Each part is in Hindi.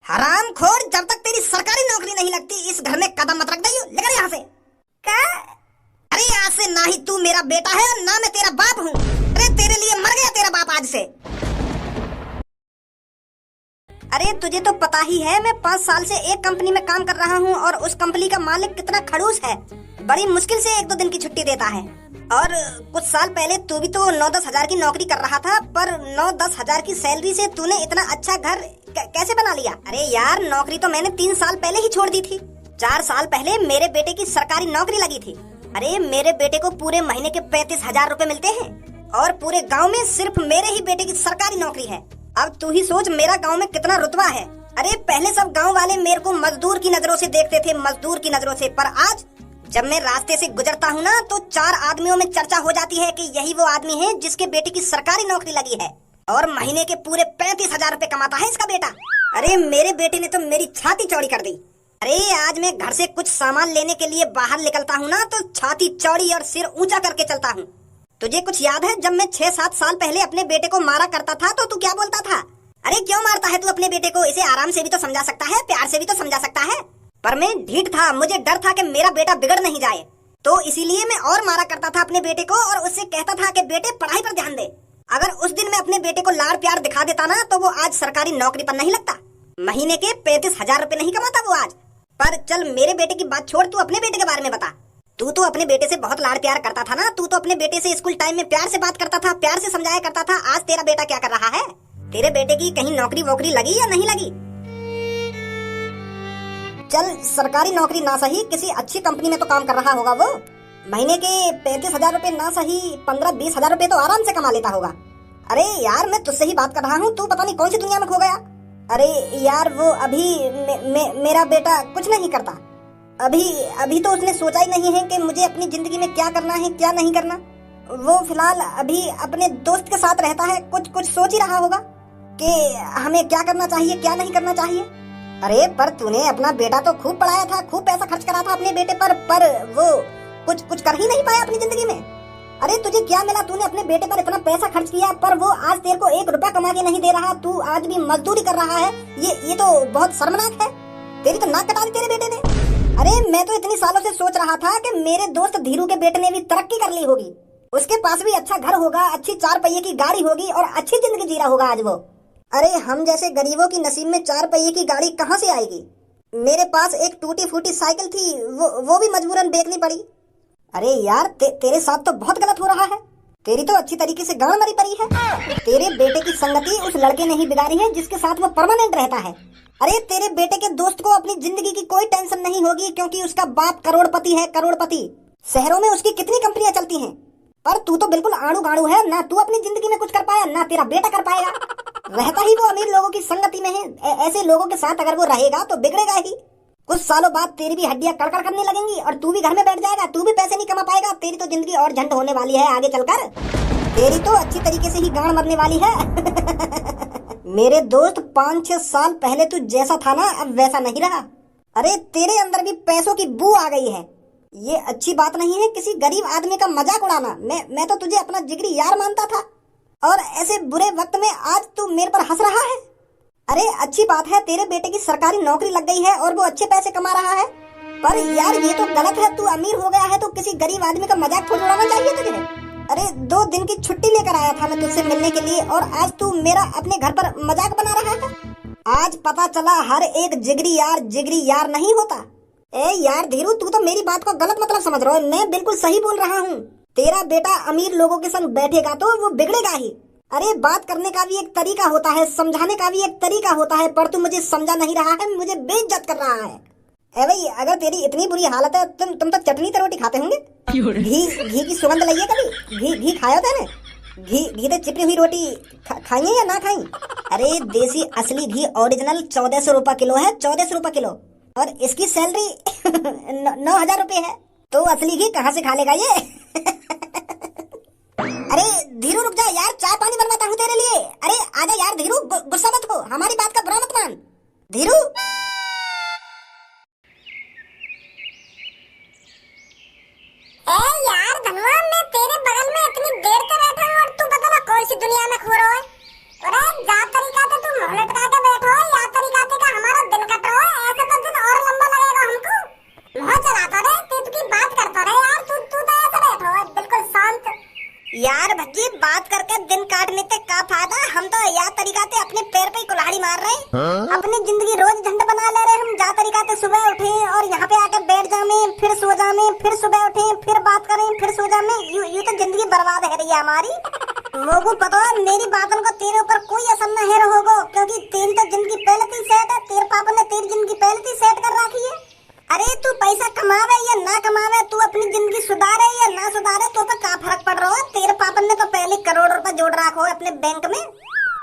हरामखोर, जब तक तेरी सरकारी नौकरी नहीं लगती इस घर में कदम मत रख दइयो। निकल यहाँ से। का? अरे आज से ना ही तू मेरा बेटा है और ना मैं तेरा बाप हूँ। अरे तेरे लिए मर गया तेरा बाप आज से। अरे तुझे तो पता ही है मैं 5 साल से एक कंपनी में काम कर रहा हूँ और उस कंपनी का मालिक कितना खड़ूस है। बड़ी मुश्किल से 1-2 दिन की छुट्टी देता है। और कुछ साल पहले तू भी तो 9-10 हजार की नौकरी कर रहा था, पर 9-10 हजार की सैलरी से तूने इतना अच्छा घर कैसे बना लिया? अरे यार, नौकरी तो मैंने 3 साल पहले ही छोड़ दी थी। 4 साल पहले मेरे बेटे की सरकारी नौकरी लगी थी। अरे मेरे बेटे को पूरे महीने के 35,000 रुपए मिलते हैं और पूरे गांव में सिर्फ मेरे ही बेटे की सरकारी नौकरी है। अब तू ही सोच मेरा गांव में कितना रुतबा है। अरे पहले सब गांव वाले मेरे को मजदूर की नजरों से देखते थे, मजदूर की नजरों से, पर आज जब मैं रास्ते से गुजरता हूँ ना तो 4 आदमियों में चर्चा हो जाती है कि यही वो आदमी है जिसके बेटे की सरकारी नौकरी लगी है और महीने के पूरे 35,000 रुपए कमाता है इसका बेटा। अरे मेरे बेटे ने तो मेरी छाती चौड़ी कर दी। अरे आज मैं घर से कुछ सामान लेने के लिए बाहर निकलता हूँ ना तो छाती चौड़ी और सिर ऊंचा करके चलता हूँ। तुझे कुछ याद है जब मैं 6-7 साल पहले अपने बेटे को मारा करता था तो तू क्या बोलता था? अरे क्यों मारता है तू अपने बेटे को? इसे आराम से भी तो समझा सकता है, प्यार से भी तो समझा सकता है। पर मैं ढीठ था, मुझे डर था कि मेरा बेटा बिगड़ नहीं जाए, तो इसीलिए मैं और मारा करता था अपने बेटे को और उससे कहता था कि बेटे पढ़ाई पर ध्यान दे। अगर उस दिन मैं अपने बेटे को लाड़ प्यार दिखा देता ना तो वो आज सरकारी नौकरी पर नहीं लगता, महीने के 35,000 रुपए नहीं कमाता वो आज। पर चल मेरे बेटे की बात छोड़, तू अपने बेटे के बारे में बता। तू तो अपने बेटे से बहुत लाड़ प्यार करता था ना, तू तो अपने बेटे से स्कूल टाइम में प्यार से बात करता था, प्यार से समझाया करता था। आज तेरा बेटा क्या कर रहा है? तेरे बेटे की कहीं नौकरी वोकरी लगी या नहीं लगी? चल सरकारी नौकरी ना सही, किसी अच्छी कंपनी में तो काम कर रहा होगा वो। महीने के 35,000 रुपए ना सही 15-20 हजार रुपए तो आराम से कमा लेता होगा। अरे यार मैं तुझसे ही बात कर रहा हूँ, तू पता नहीं कौन सी दुनिया में खो गया। अरे यार वो अभी मेरा बेटा कुछ नहीं करता। अभी तो उसने सोचा ही नहीं है कि मुझे अपनी जिंदगी में क्या करना है क्या नहीं करना। वो फिलहाल अभी अपने दोस्त के साथ रहता है, कुछ सोच ही रहा होगा कि हमें क्या करना चाहिए क्या नहीं करना चाहिए। अरे पर तूने अपना बेटा तो खूब पढ़ाया था, खूब पैसा खर्च करा था अपने बेटे पर वो कुछ कर ही नहीं पाया अपनी जिंदगी में। अरे तुझे क्या मिला? तूने अपने बेटे पर इतना पैसा खर्च किया पर वो आज तेरे को 1 रुपया कमा के नहीं दे रहा, तू आज भी मजदूरी कर रहा है। ये तो बहुत शर्मनाक है। तेरी तो नाक कटा दी तेरे बेटे ने। अरे मैं तो इतनी सालों से सोच रहा था कि मेरे दोस्त धीरू के बेटे ने भी तरक्की कर ली होगी, उसके पास भी अच्छा घर होगा, अच्छी 4 पहिए की गाड़ी होगी और अच्छी जिंदगी जी रहा होगा आज वो। अरे हम जैसे गरीबों की नसीब में 4 पहिए की गाड़ी कहाँ से आएगी? मेरे पास एक टूटी फूटी साइकिल थी, वो भी मजबूरन बेचनी पड़ी। अरे यार तेरे साथ तो बहुत गलत हो रहा है। तेरी तो अच्छी तरीके से गांड मरी पड़ी है। तेरे बेटे की संगति उस लड़के ने ही बिगाड़ी है जिसके साथ वो परमानेंट रहता है। अरे तेरे बेटे के दोस्त को अपनी जिंदगी की कोई टेंशन नहीं होगी क्योंकि उसका बाप करोड़पति है, करोड़पति। शहरों में उसकी कितनी कंपनियां चलती हैं, पर तू तो बिल्कुल आड़ू गाड़ू है, ना तू अपनी जिंदगी में कुछ कर पाया ना तेरा बेटा कर पाएगा। रहता ही वो अमीर लोगों की संगति में है, ऐसे लोगों के साथ अगर वो रहेगा तो बिगड़ेगा ही। कुछ सालों बाद तेरी भी हड्डियां कड़कड़ करने लगेंगी और तू भी घर में बैठ जाएगा, तू भी पैसे नहीं कमा पाएगा। तेरी तो जिंदगी और झंड होने वाली है आगे चलकर। तेरी तो अच्छी तरीके से ही गांड मरने वाली है। मेरे दोस्त 5-6 साल पहले तू जैसा था ना अब वैसा नहीं रहा। अरे तेरे अंदर भी पैसों की बू आ गई है। ये अच्छी बात नहीं है किसी गरीब आदमी का मजाक उड़ाना। मैं तो तुझे अपना जिगरी यार मानता था और ऐसे बुरे वक्त में आज तू मेरे पर हंस रहा है। अरे अच्छी बात है तेरे बेटे की सरकारी नौकरी लग गई है और वो अच्छे पैसे कमा रहा है, पर यार ये तो गलत है। तू अमीर हो गया है तो किसी गरीब आदमी का मजाक थोड़ा उड़ाना चाहिए तुझे। अरे 2 दिन की छुट्टी लेकर आया था मैं तुझसे मिलने के लिए और आज तू मेरा अपने घर पर मजाक बना रहा है। आज पता चला हर एक जिगरी यार नहीं होता। ए यार धीरू, तू तो मेरी बात को गलत मतलब समझ रहा है। मैं बिल्कुल सही बोल रहा हूँ। तेरा बेटा अमीर लोगों के संग बैठेगा तो वो बिगड़ेगा ही। अरे बात करने का भी एक तरीका होता है, समझाने का भी एक तरीका होता है, पर तू मुझे समझा नहीं रहा है, मुझे बेइज्जत कर रहा है। ए भाई अगर तेरी इतनी बुरी हालत है तुम तो चटनी तो रोटी खाते होंगे। घी की सुगंध लगी कभी? घी खाया था? घी तो चिपड़ी हुई रोटी खाई है या ना खाई? अरे देसी असली घी ओरिजिनल 1400 रुपए किलो है, 1400 रुपए किलो, और इसकी सैलरी 9,000 रुपए है, तो असली घी कहाँ से खा लेगा ये? अरे धीरू रुक जा यार, चाय पानी बनवाता हूँ तेरे लिए। अरे आजा यार धीरू, गुस्सा मत हो, हमारी बात का बुरा मत मान। धीरू यार धनवा, मैं तेरे बगल में इतनी देर से बैठा हूँ और तू पता ना कौन सी दुनिया में खो रहा है। अरे जा तरीका से तू मुंह लटका के बैठो, या तरीका से का हमारा अपनी जिंदगी रोज झंड बना ले रहे हम। जा तरीका से सुबह उठे और यहाँ पे आकर बैठ जामे, फिर सो जामे, फिर सुबह उठे, फिर बात करें, फिर सो जामे। यू तो जिंदगी बर्बाद है रही है हमारी। मोगू पता है मेरी बातन को तेरे ऊपर कोई असर न है रहोगो, क्योंकि तेरी तो जिंदगी पहले से सेट है। तेरे पापा ने तेरी जिंदगी पहले से सेट कर रखी है। अरे तू पैसा कमावे या ना कमावे, तू अपनी जिंदगी सुधारे या ना सुधारे, तो क्या फर्क पड़ रहा है। तेरे पापा ने तो पहले करोड़ रुपए जोड़ रखा है अपने बैंक में।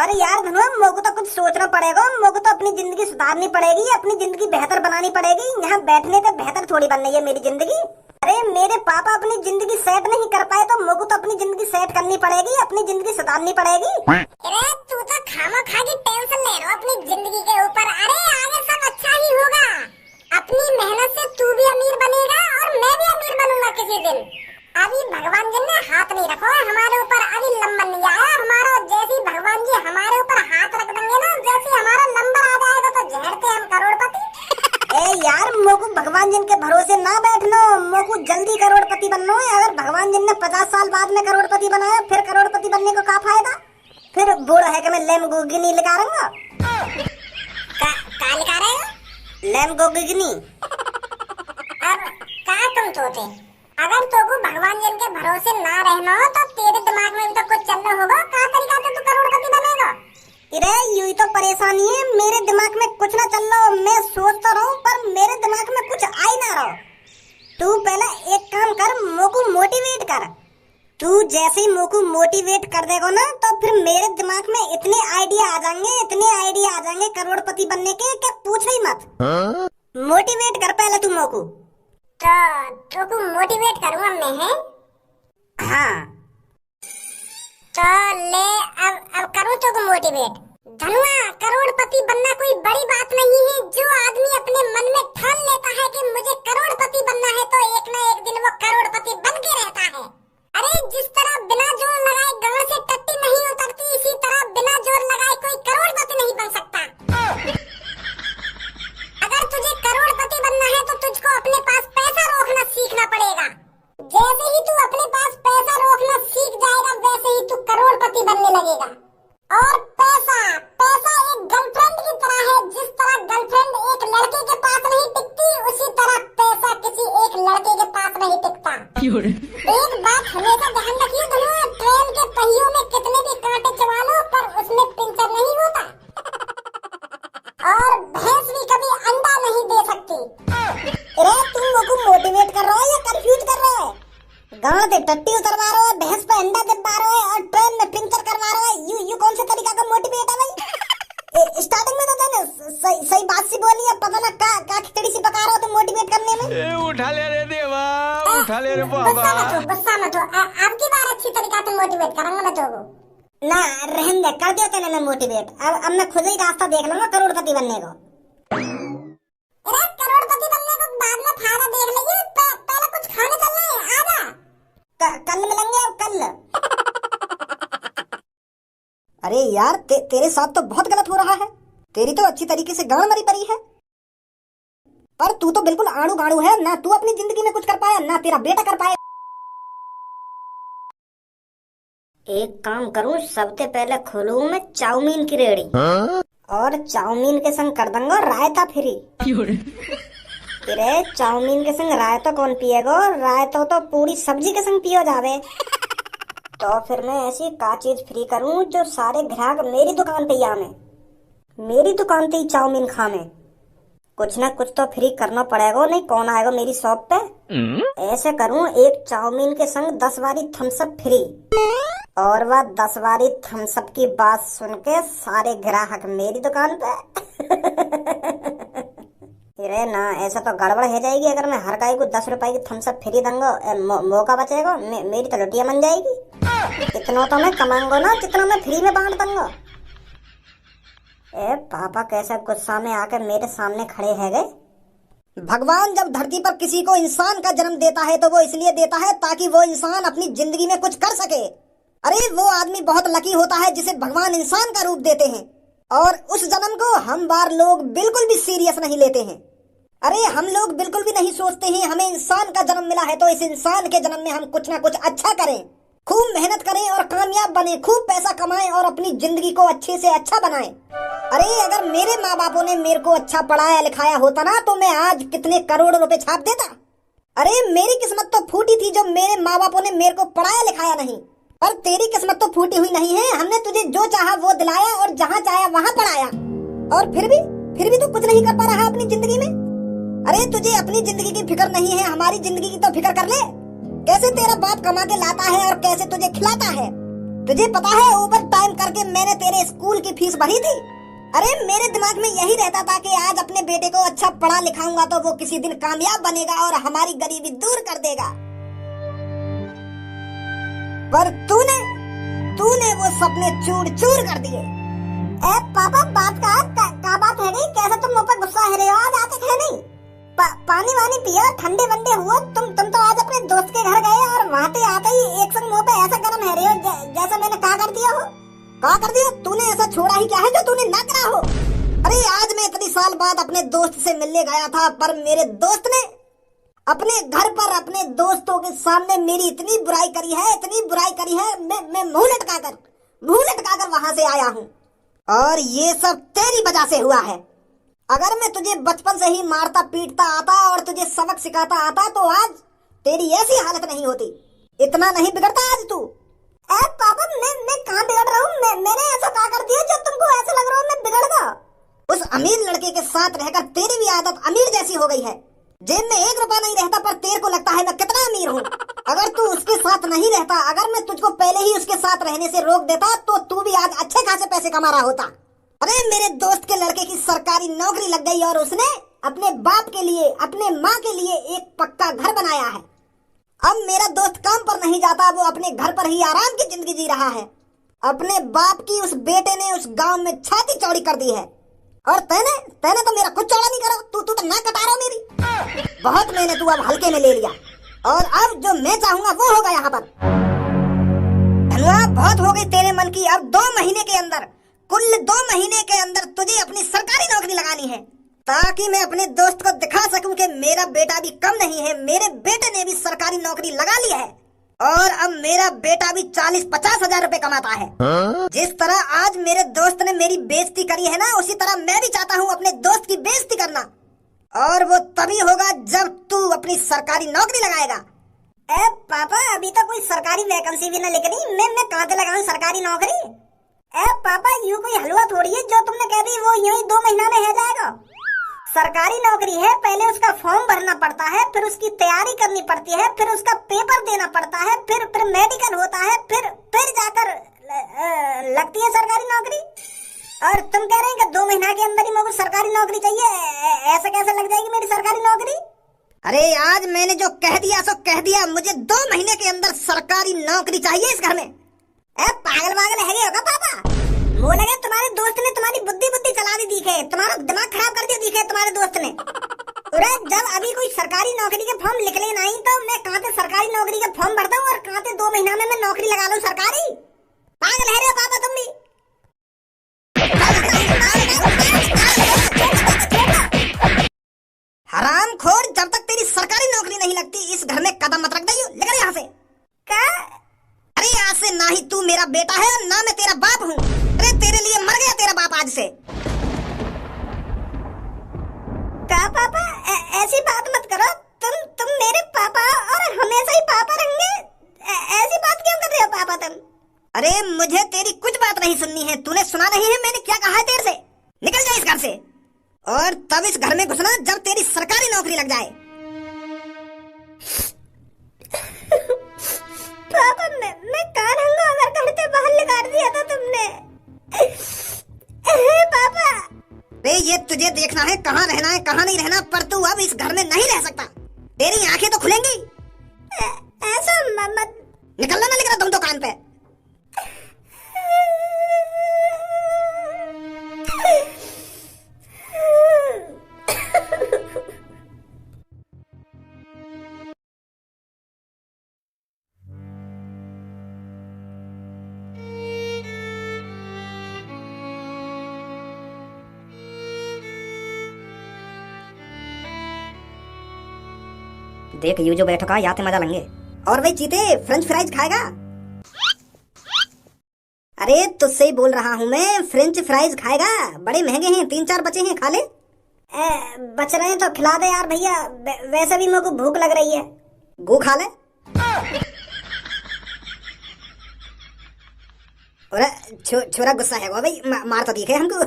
अरे यार धनुआ, मोगू तो कुछ सोचना पड़ेगा। मोगू तो अपनी जिंदगी सुधारनी पड़ेगी, अपनी जिंदगी बेहतर बनानी पड़ेगी। यहाँ बैठने से बेहतर थोड़ी बन रही है मेरी जिंदगी। अरे मेरे पापा अपनी जिंदगी सेट नहीं कर पाए तो मोगू तो अपनी जिंदगी सेट करनी पड़ेगी, अपनी जिंदगी सुधारनी पड़ेगी। अरे तू तो खामोखा की टेंशन ले रहा है अपनी जिंदगी के ऊपर। अरे आगे सब अच्छा ही होगा। अपनी मेहनत से तू भी अमीर बनेगा और मैं भी अमीर बनूंगा किसी दिन। अभी भगवान जी ने हाथ नहीं रखा है हमारे ऊपर, अभी नंबर नहीं आया हमारा। जैसे भगवान जी हमारे ऊपर हाथ रख देंगे ना, जैसे हमारा नंबर आ जाएगा तो झेड़ते हम करोड़पति। ए यार मोगू, भगवान जी के भरोसे ना बैठनो। मोगू जल्दी करोड़पति बनना है। अगर भगवान जी ने 50 साल बाद में करोड़पति बनाया, फिर करोड़पति बनने को क्या फायदा। फिर बूढ़ा है कि मैं लैम्बोर्गिनी लिखा रहूंगा। का लिखा रहे हो? लैम्बोर्गिनी। अब का तुम सोचे, अगर तो भगवान जी के भरोसे ना रहना हो तो तेरे दिमाग में भी तो कुछ चलना होगा। क्या तरीका से तू करोड़पति बनेगा? अरे यही तो परेशानी है, मेरे दिमाग में कुछ ना चल रहा। मैं सोचता रहूं पर मेरे दिमाग में कुछ आई ना रहो। तू पहले एक काम कर, मोको मोटिवेट कर। तू जैसे ही मोको मोटिवेट कर देगा ना, तो फिर मेरे दिमाग में इतने आइडिया आ जाएंगे, इतने आइडिया आ जाएंगे करोड़पति बनने के कि पूछो ही मत। मोटिवेट कर पहले तू मोको। तो मोटिवेट करूंगा मैं, है? हाँ तो ले अब करूँ तो मोटिवेट। धनुआ, करोड़पति बनना कोई बड़ी बात नहीं है। जो आदमी अपने मन में ठान लेता है कि मुझे करोड़पति बनना है, तो एक न एक दिन वो करोड़पति बन के रहता है। अरे जिस तरह बिना जोर लगाए गांव से टट्टी नहीं उतरती, इसी तरह बिना जोर लगाए कोई करोड़पति नहीं बन सकता। अगर तुझे करोड़पति बनना है तो तुझको अपने पास पैसा रोकना सीखना पड़ेगा। जैसे ही तू अपने पास पैसा रोकना सीख जाएगा, वैसे ही तू करोड़पति बनने लगेगा। और पैसा पैसा एक गर्लफ्रेंड की तरह है। जिस तरह गर्लफ्रेंड एक लड़के के पास नहीं टिकती, उसी तरह पैसा किसी एक लड़के के पास नहीं टिकता। एक बात हमेशा ध्यान रखिए धनुआ, ट्रेन के पहियों में कितने भी कांटे चबा लो पर उसमें पंचर नहीं होता। और भैंस भी कभी अंडा नहीं दे सकती। अरे तुम लोगों को मोटिवेट कर रहा है या कंफ्यूज कर रहा है? गांव से टट्टी उतरवा रहा है, भैंस पे अंडा दबा रहा है और ट्रेन में पंचर करवा रहा है। यू कौन से तरीका का मोटिवेट है भाई? स्टार्टिंग में तो देने सही बात सी बोली है, पता ना का खिचड़ी सी पका रहा हो तुम मोटिवेट करने में। उठा ले रे देवा, उठा ले रे बाबा। गुस्सा मत हो। अब की बार अच्छी तरीका से मोटिवेट करूंगा मैं तो। ना रहने दे, कर दिया तेने मैं मोटिवेट। अब मैं खुद ही रास्ता देख लूंगा करोड़पति बनने को। अरे करोड़पति बनने को बाद में फायदा देख लेंगे, पहले कुछ खाने चलना है। आजा कल मिलेंगे अब कल। अरे यार तेरे साथ तो बहुत गलत हो रहा है। तेरी तो अच्छी तरीके से गांड मरी पड़ी है, पर तू तो बिल्कुल आड़ू गाड़ू है। ना तू अपनी जिंदगी में कुछ कर पाया, ना तेरा बेटा कर पाया। एक काम करूं, सबसे पहले खोलूं मैं चाउमीन की रेड़ी। और चाउमीन के संग कर दूंगा रायता फ्री। अरे चाउमीन के संग रायता कौन पिएगा? रायता तो पूरी सब्जी के संग पियो जावे। तो फिर मैं ऐसी का चीज फ्री करूं जो सारे ग्राहक मेरी दुकान पे आवे, मेरी दुकान पे ही चाउमीन खावे। कुछ ना कुछ तो फ्री करना पड़ेगा, नहीं कौन आएगा मेरी शॉप पे। ऐसे करूं, एक चाउमीन के संग 10 बारी थम्सअप फ्री। और वह 10 बारी थम्सअप की बात सुन के सारे ग्राहक मेरी दुकान पे। अरे ना, ऐसा तो गड़बड़ हो जाएगी। अगर मैं हर गाय को 10 रुपए की थम्सअप फ्री दूंगा, मौका बचेगा, मेरी तो लुटिया बन जाएगी। इतना तो मैं कमाऊंगा ना जितना मैं फ्री में बांट दूंगा। ए पापा कैसे गुस्सा में आकर मेरे सामने खड़े हैं गए। भगवान जब धरती पर किसी को इंसान का जन्म देता है तो वो इसलिए देता है ताकि वो इंसान अपनी जिंदगी में कुछ कर सके। अरे वो आदमी बहुत लकी होता है जिसे भगवान इंसान का रूप देते हैं, और उस जन्म को हम बार लोग बिल्कुल भी सीरियस नहीं लेते हैं। अरे हम लोग बिल्कुल भी नहीं सोचते हैं हमें इंसान का जन्म मिला है तो इस इंसान के जन्म में हम कुछ ना कुछ अच्छा करें, खूब मेहनत करें और कामयाब बने, खूब पैसा कमाएं और अपनी जिंदगी को अच्छे से अच्छा बनाएं। अरे अगर मेरे माँ बापों ने मेरे को अच्छा पढ़ाया लिखाया होता ना तो मैं आज कितने करोड़ रुपए छाप देता। अरे मेरी किस्मत तो फूटी थी जो मेरे माँ बापों ने मेरे को पढ़ाया लिखाया नहीं। पर तेरी किस्मत तो फूटी हुई नहीं है, हमने तुझे जो चाहा वो दिलाया और जहाँ चाहा वहाँ पढ़ाया। और फिर भी तू कुछ नहीं कर पा रहा अपनी जिंदगी में। अरे तुझे अपनी जिंदगी की फिक्र नहीं है, हमारी जिंदगी की तो फिक्र कर ले। कैसे तेरा बाप कमा के लाता है और कैसे तुझे खिलाता है। तुझे पता है ओवर टाइम करके मैंने तेरे स्कूल की फीस भरी थी। अरे मेरे दिमाग में यही रहता था कि आज अपने बेटे को अच्छा पढ़ा लिखाऊंगा तो वो किसी दिन कामयाब बनेगा और हमारी गरीबी दूर कर देगा। पर तूने वो सपने चूर चूर कर दिए। पापा बात का बात है नहीं, कैसे तुम मुझ पर गुस्सा है रहे हो? आज आते थे नहीं, पानी वानी पियो, ठंडे वंडे हुआ। तुम तो आज अपने दोस्त के घर गए और वहाँ पे आते ही एक संग मुँह पे ऐसा गर्म है रहे हो जैसा मैंने कहा कर दिया हो। कहा कर दिया? तूने ऐसा छोड़ा ही क्या है जो तूने ना करा हो? अरे आज मैं इतनी साल बाद अपने दोस्त से मिलने गया था, पर मेरे दोस्त ने अपने घर पर अपने दोस्तों के सामने मेरी इतनी बुराई करी है, मैं मुंह लटकाकर वहां से आया हूँ। और ये सब तेरी वजह से हुआ है। अगर मैं तुझे बचपन से ही मारता पीटता आता और तुझे सबक सिखाता आता तो आज तेरी ऐसी हालत नहीं होती। इतना नहीं बिगड़ता आज तू। पापा मैं कहाँ बिगड़ रहा हूँ? मैंने ऐसा क्या कर दिया जो तुमको ऐसा लग रहा है मैं बिगड़ गया? उस अमीर लड़के के साथ रहकर तेरी भी आदत अमीर जैसी हो गई है। जेब में 1 रुपया नहीं रहता पर तेरे को लगता है मैं कितना अमीर हूँ। अगर तू उसके साथ नहीं रहता, अगर मैं तुझको पहले ही उसके साथ रहने से रोक देता तो तू भी आज अच्छे खासे पैसे कमा रहा होता। अरे मेरे दोस्त के लड़के की सरकारी नौकरी लग गई और उसने अपने बाप के लिए, अपने माँ के लिए एक पक्का घर बनाया है। अब मेरा दोस्त काम पर नहीं जाता, वो अपने घर पर ही आराम की जिंदगी जी रहा है। अपने बाप की उस बेटे ने उस गांव में छाती चौड़ी कर दी है। और तैने तो मेरा कुछ चौड़ा नहीं करा। तू तो ना कटा रहा मेरी। बहुत मैंने तू अब हल्के में ले लिया और अब जो मैं चाहूंगा वो होगा यहाँ पर। धनुआ बहुत हो गई तेरे मन की। अब 2 महीने के अंदर, कुल 2 महीने के अंदर तुझे अपनी सरकारी नौकरी लगानी है ताकि मैं अपने दोस्त को दिखा सकूं कि मेरा बेटा भी कम नहीं है। मेरे बेटे ने भी सरकारी नौकरी लगा ली है और अब मेरा बेटा भी 40-50 हजार रुपए कमाता है। जिस तरह आज मेरे दोस्त ने मेरी बेइज्जती करी है ना, उसी तरह मैं भी चाहता हूँ अपने दोस्त की बेइज्जती करना। और वो तभी होगा जब तू अपनी सरकारी नौकरी लगाएगा। पापा अभी तो कोई सरकारी वैकेंसी भी ना निकली, मैं कहाँ से लगाऊं सरकारी नौकरी? पापा यूँ कोई हलवा थोड़ी है जो तुमने कह दी वो यूँ ही 2 महीना में हो जाएगा। सरकारी नौकरी है, पहले उसका फॉर्म भरना पड़ता है, फिर उसकी तैयारी करनी पड़ती है, फिर उसका पेपर देना पड़ता है, फिर मेडिकल होता है, फिर जाकर लगती है सरकारी नौकरी। और तुम कह रहे हैं कि 2 महीना के अंदर ही मुझे सरकारी नौकरी चाहिए? ऐसा कैसे लग जाएगी मेरी सरकारी नौकरी? अरे आज मैंने जो कह दिया सो कह दिया। मुझे 2 महीने के अंदर सरकारी नौकरी चाहिए इस घर में। पागल है होगा पापा। वो लगे तुम्हारे दोस्त ने तुम्हारी बुद्धि चला दी दिखे, तुम्हारा दिमाग खराब कर दिया दिखे तुम्हारे दोस्त ने। अरे जब अभी कोई सरकारी नौकरी के फॉर्म निकले नहीं तो मैं कहाँ से सरकारी नौकरी के फॉर्म भरता हूँ और कहाँ से 2 महीना में मैं नौकरी लगा लूँ सरकारी? पागल है रे पापा तुम भी। हरामखोर, जब तक तेरी सरकारी नौकरी नहीं लगती इस घर में कदम मत रख दइयो। निकल यहाँ से। क्या? अरे आज से ना ही तू मेरा बेटा है और ना मैं तेरा बाप हूँ। अरे तेरे लिए मर गया तेरा बाप आज से। क्या पापा ऐसी बात मत करो। तुम मेरे पापा और हमेशा ही पापा रहेंगे। ऐसी बात क्यों कर रहे हो पापा तुम? अरे मुझे तेरी कुछ बात नहीं सुननी है। तूने सुना नहीं है मैंने क्या कहा है तेरे से? निकल जा इस घर से और तब इस घर में घुसना जब तेरी सरकारी नौकरी लग जाए। पापा मैं कहाँ रहूंगा अगर घर से बाहर निकाल दिया था तुमने? पापा ये तुझे देखना है कहाँ रहना है कहाँ नहीं रहना, पर तू अब इस घर में नहीं रह सकता। तेरी आंखें तो खुलेंगी। ऐसा मत। निकलना ना, लिख रहा तुम दुकान पे। देख यू जो बैठो का यहाँ से मजा लेंगे। और भाई चीते फ्रेंच फ्राइज खाएगा? अरे तुझसे ही बोल रहा हूँ मैं, फ्रेंच फ्राइज खाएगा? बड़े महंगे हैं, 3-4 बचे हैं, खा ले। बच रहे हैं तो खिला दे यार भैया, वैसे भी मेरे को भूख लग रही है। गो खा ले। अरे छोरा गुस्सा है वो भाई, मार तो दिखे हमको।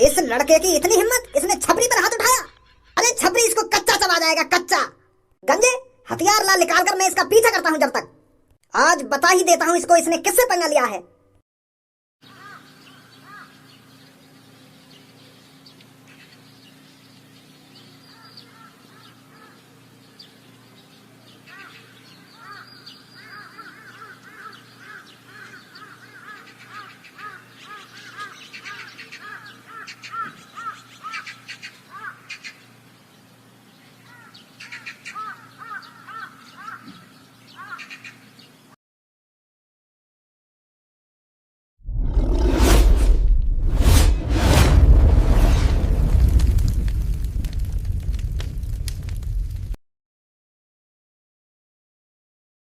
इस लड़के की इतनी हिम्मत, इसने छपरी पर हाथ उठाया। अरे छपरी इसको कच्चा चबा जाएगा, कच्चा। गंजे हथियार ला निकाल कर मैं इसका पीछा करता हूँ जब तक। आज बता ही देता हूँ इसको इसने किससे पंगा लिया है।